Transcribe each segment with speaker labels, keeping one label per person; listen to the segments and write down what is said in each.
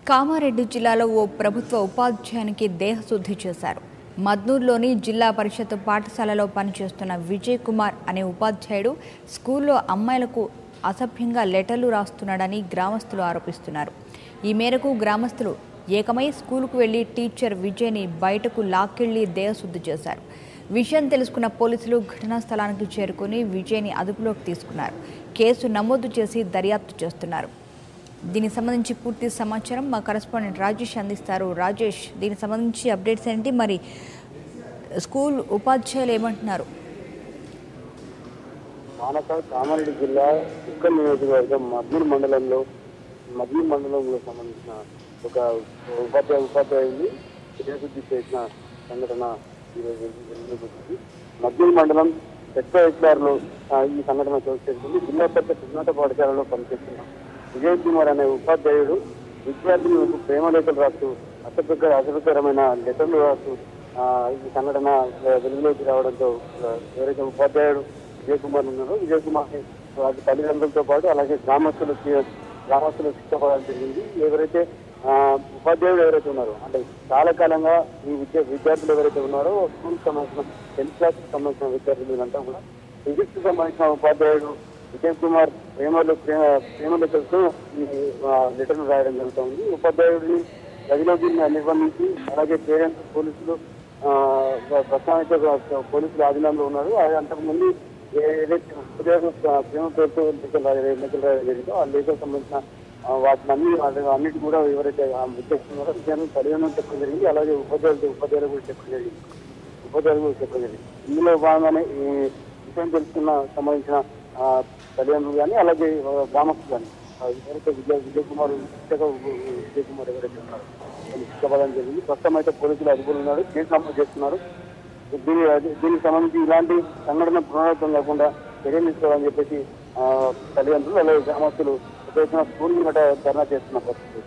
Speaker 1: కామారెడ్డి జిల్లాలో ఓ ప్రభుత్వ ఉపాధ్యాయునికి దేహశుద్ధి చేశారు. మద్నూరులోని జిల్లా పరిషత్ పాఠశాలలో పనిచేస్తున్న విజయ్ కుమార్ అనే ఉపాధ్యాయుడు స్కూల్లో అమ్మాయిలకు అసభ్యంగా లెటర్లు రాస్తున్నాడని గ్రామస్తులు ఆరోపిస్తున్నారు. ఈ మేరకు గ్రామస్తులు ఏకమై స్కూలుకు వెళ్లి టీచర్ విజయ్ని బయటకు లాక్కెళ్లి దేహశుద్ధి చేశారు. విషయం తెలుసుకున్న పోలీసులు ఘటనా స్థలానికి చేరుకుని విజయ్ని అదుపులోకి తీసుకున్నారు. కేసు నమోదు చేసి దర్యాప్తు చేస్తున్నారు. దీనికి సంబంధించి పూర్తి సమాచారం మా కరెస్పాండెంట్ రాజేష్ అందిస్తారు. రాజేష్, దీనికి సంబంధించి అప్డేట్స్ ఏంటి? మరి స్కూల్ ఉపాధ్యాయులు ఏమంటున్నారు?
Speaker 2: కామారెడ్డి జిల్లా ఉక్కల్ నియోజకవర్గం మద్నూరు మండలంలో సంబంధించిన ఒక ఉపాధ్యాయుని దేహశుద్ధి చేసిన సంఘటన ఈరోజు మద్నూరు మండలం పెద్దలో ఈ సంఘటన చోటు చేసుకుంది. జిల్లా పరిషత్ ఉన్నత పాఠశాలలో పనిచేస్తున్న విజయ్ కుమార్ అనే ఉపాధ్యాయుడు విద్యార్థులకు ప్రేమ లేఖలు రాస్తూ అసభ్యకరమైన లెటర్లు రాస్తూ ఈ సంఘటన వెలుగులోకి రావడంతో ఎవరైతే ఉపాధ్యాయుడు విజయ్ కుమార్ ఉన్నారో విజయ్ కుమార్ తల్లిదండ్రులతో పాటు అలాగే గ్రామస్తులు శిక్షపడాల్సి జరిగింది. ఎవరైతే ఉపాధ్యాయులు ఎవరైతే ఉన్నారో అంటే చాలా కాలంగా ఈ విద్యార్థులు ఎవరైతే ఉన్నారో స్కూల్కి సంబంధించిన 10th క్లాస్ సంబంధించిన విద్యార్థులంతా కూడా ఫిజిక్స్ సంబంధించిన ఉపాధ్యాయుడు విజయ్ కుమార్ ప్రేమ లెటర్తో ఈ లెటర్ను రాయడం జరుగుతుంది. ఉపాధ్యాయుడిని గదిలోకి నిర్బంధించి అలాగే పేరెంట్స్ పోలీసులు పోలీసులు ఆధీనంలో ఉన్నారు. అంతకుముందు ఏదైతే ఉపాధ్యాయుడు ప్రేమ పేరుతో లెక్కలు రాయడం జరిగిందో ఆ లెక్కకు సంబంధించిన అన్నిటి కూడా ఎవరైతే విద్యార్థులు విషయాన్ని పరిగణన చెప్పడం జరిగింది. అలాగే ఉపాధ్యాయులు కూడా చెప్పడం జరిగింది. ఇందులో భాగంగానే ఈ విషయం తెలుసుకున్న సంబంధించిన తల్లిదండ్రులు కానీ అలాగే గ్రామస్తులు కానీ ఎవరైతే విజయ్ కుమార్ ఎవరైతే ఉన్నారు శిక్షపడడం జరిగింది. ప్రస్తుతం అయితే పోలీసులు అదుపులో ఉన్నారు, కేసు నమోదు చేస్తున్నారు. దీనికి సంబంధించి ఇలాంటి సంఘటన పునరావృతం కాకుండా చర్యలు తీసుకోవాలని చెప్పేసి తల్లిదండ్రులు అలాగే గ్రామస్తులు స్కూల్ గట్రా ధర్నా చేస్తున్న పరిస్థితి.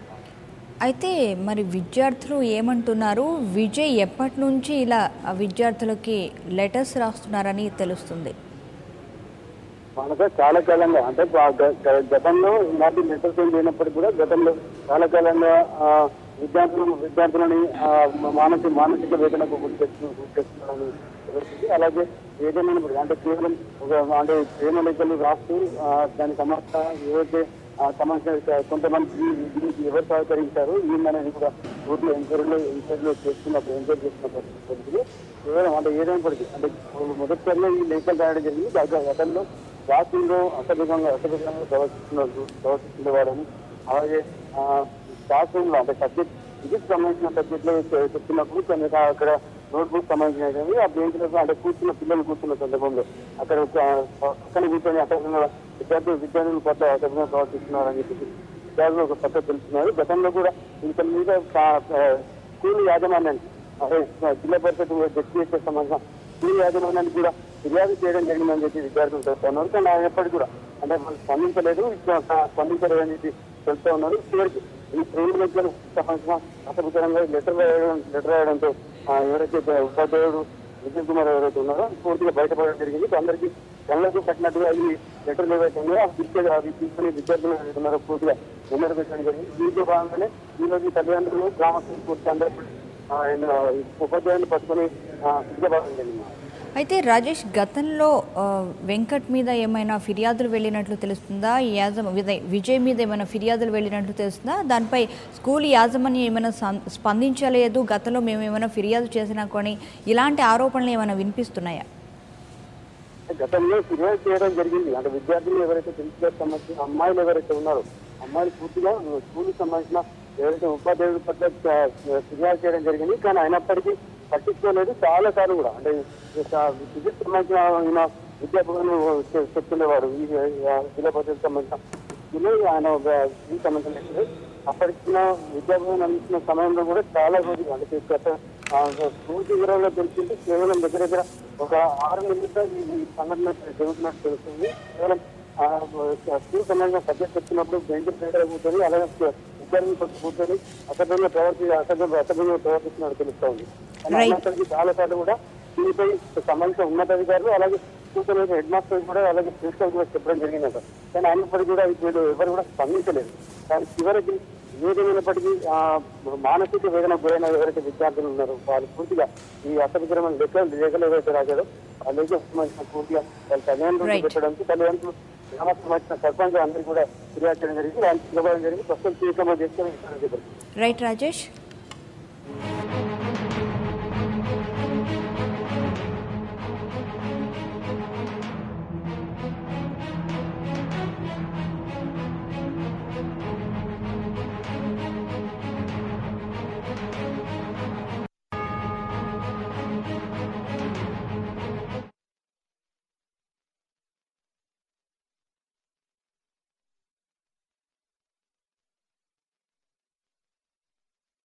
Speaker 1: అయితే మరి విద్యార్థులు ఏమంటున్నారు? విజయ్ ఎప్పటి నుంచి ఇలా విద్యార్థులకి లెటర్స్ రాస్తున్నారని తెలుస్తుంది?
Speaker 2: మనకు చాలా కాలంగా అంటే గతంలో ఇలాంటి లెటర్స్ ఏం లేనప్పటికీ కూడా గతంలో చాలా కాలంగా విద్యార్థులని మానసిక వేదనకు గురి చేస్తున్నారని తెలుస్తుంది. అలాగే ఏదైనా అంటే కేవలం అంటే ప్రేమ లెక్కలు రాస్తూ దాని సమస్య ఏవైతే సమస్య కొంతమంది దీనికి ఎవరు సహకరించారు ఏందనేది కూడా ఊర్లో ఎంక్వైరీలో చేస్తున్న పరిస్థితులు కేవలం అంటే ఏదైనప్పటికీ అంటే మొదటిసారిలో ఈ లేఖలు రాయడం జరిగింది. గతంలో క్లాసుల్లో అసభ్యంగా ప్రవర్తిస్తుండేవారని అలాగే క్లాస్ రూమ్ లో అంటే సబ్జెక్ట్ ఫిజిక్స్ సంబంధించిన సబ్జెక్ట్ లో చెప్తున్నప్పుడు కొన్ని అక్కడ నోట్బుక్ సంబంధించినవి ఆ బెంచ్ లో అంటే పిల్లలు కూర్చున్న సందర్భంలో అక్కడ పక్కన కూర్చొని అసభ్యంగా విద్యార్థుల పట్ల అసభ్యంగా ప్రవర్తిస్తున్నారని చెప్పి విద్యార్థులు ఒక పద్ధతి తెలుస్తున్నారు. గతంలో కూడా ఇంత మీద స్కూల్ యాజమాన్యానికి అదే జిల్లా పరిషత్ జడ్పీఎస్కి సంబంధించిన స్కూల్ యాజమాన్యానికి కూడా ఫిర్యాదు చేయడం జరిగిందని చెప్పి విద్యార్థులు తెలుస్తూ ఉన్నారు. కానీ ఎప్పటికీ కూడా అంటే వాళ్ళు స్పందించలేదని చెప్పి తెలుస్తూ ఉన్నారు. చివరికి ఈ ప్రేమ లెక్కలు సంబంధించిన అసభ్యకరంగా లెటర్ రాయడంతో ఎవరైతే ఉపాధ్యాయుడు విజయ్ కుమార్ ఎవరైతే ఉన్నారో పూర్తిగా బయటపడడం జరిగింది. అందరికీ కళ్ళకు కట్టినట్టుగా ఈ లెటర్లు ఏవైతే ఉన్నాయో అవి తీసుకుని విద్యార్థులు ఏవైతే ఉన్నారో పూర్తిగా విమర్శించడం జరిగింది. దీంట్లో భాగంగానే ఈరోజు తల్లిదండ్రులు గ్రామస్తులు పూర్తి అందరూ ఉపాధ్యాయుని పట్టుకుని సిద్ధపడడం జరిగింది.
Speaker 1: అయితే రాజేష్, గతంలో వెంకట్ మీద ఏమైనా ఫిర్యాదులు వెళ్ళినట్లు తెలుస్తుందా? విజయ్ మీద ఏమైనా ఫిర్యాదులు వెళ్ళినట్లు తెలుస్తుందా? దానిపై స్కూల్ యాజమాన్యం ఏమైనా స్పందించలేదు, గతంలో మేము ఏమైనా ఫిర్యాదు చేసినా కానీ ఇలాంటి ఆరోపణలు ఏమైనా వినిపిస్తున్నాయా?
Speaker 2: గతంలో ఫిర్యాదు చేయడం జరిగింది. అంటే విద్యార్థులు ఎవరైతే తెలుసుకోవడానికి సంబంధించిన అమ్మాయిలు ఎవరైతే ఉన్నారో అమ్మాయిలు పూర్తిగా స్కూల్కి సంబంధించిన ఎవరైతే ఉపాధ్యాయుల పట్ల ఫిర్యాదు చేయడం జరిగింది. కానీ అయినప్పటికీ పట్టించుకోలేదు. చాలా సార్లు కూడా అంటే ఫిజిక్స్ సంబంధించిన విద్యార్థులను చెప్తుండేవారు ఈ జిల్లా పరిషత్ సంబంధించిన ఆయన సంబంధించిన అప్పటికిన విద్యార్థులను అందించిన సమయంలో కూడా చాలా రోజులు అంటే పూర్తి వివరాల్లో తెలిసింది కేవలం దగ్గర ఒక 6 నెలలుగా ఈ సంఘటన జరుగుతున్నట్టు తెలుస్తుంది. కేవలం స్కూల్ సంబంధించిన సబ్జెక్ట్ వచ్చినప్పుడు బెంచ్ దగ్గర కూర్చొని అలాగే విద్యార్థులు కూర్చొని అసభ్యంగా ప్రవర్తిస్తున్నట్టు తెలుస్తూ ఉంది. అయినప్పటికీ చాలా సార్లు కూడా దీనిపై సంబంధించిన ఉన్నతాధికారులు అలాగే స్కూల్ హెడ్ మాస్టర్ కూడా అలాగే ప్రిన్సిపల్ కూడా చెప్పడం జరిగిందట. కానీ అయినప్పటికీ కూడా వీళ్ళు ఎవరు కూడా స్పందించలేదు. కానీ చివరికి ఏదేమైనప్పటికీ మానసిక వేదనకు గురైన ఎవరైతే విద్యార్థులు ఉన్నారో వాళ్ళు పూర్తిగా ఈ అసభ్యకరమైన లేఖలు ఏవైతే రాశారో ఆ లేఖ సంబంధించిన పూర్తిగా వాళ్ళ తల్లిదండ్రులు పెట్టడంతో తల్లిదండ్రులు గ్రామకు సంబంధించిన సర్పంచ్ అందరికీ కూడా ఫిర్యాదు చేయడం జరిగింది, వాళ్ళకి ఇవ్వడం జరిగింది. ప్రస్తుతం సీఎం చేసుకొని
Speaker 1: రైట్ రాజేష్.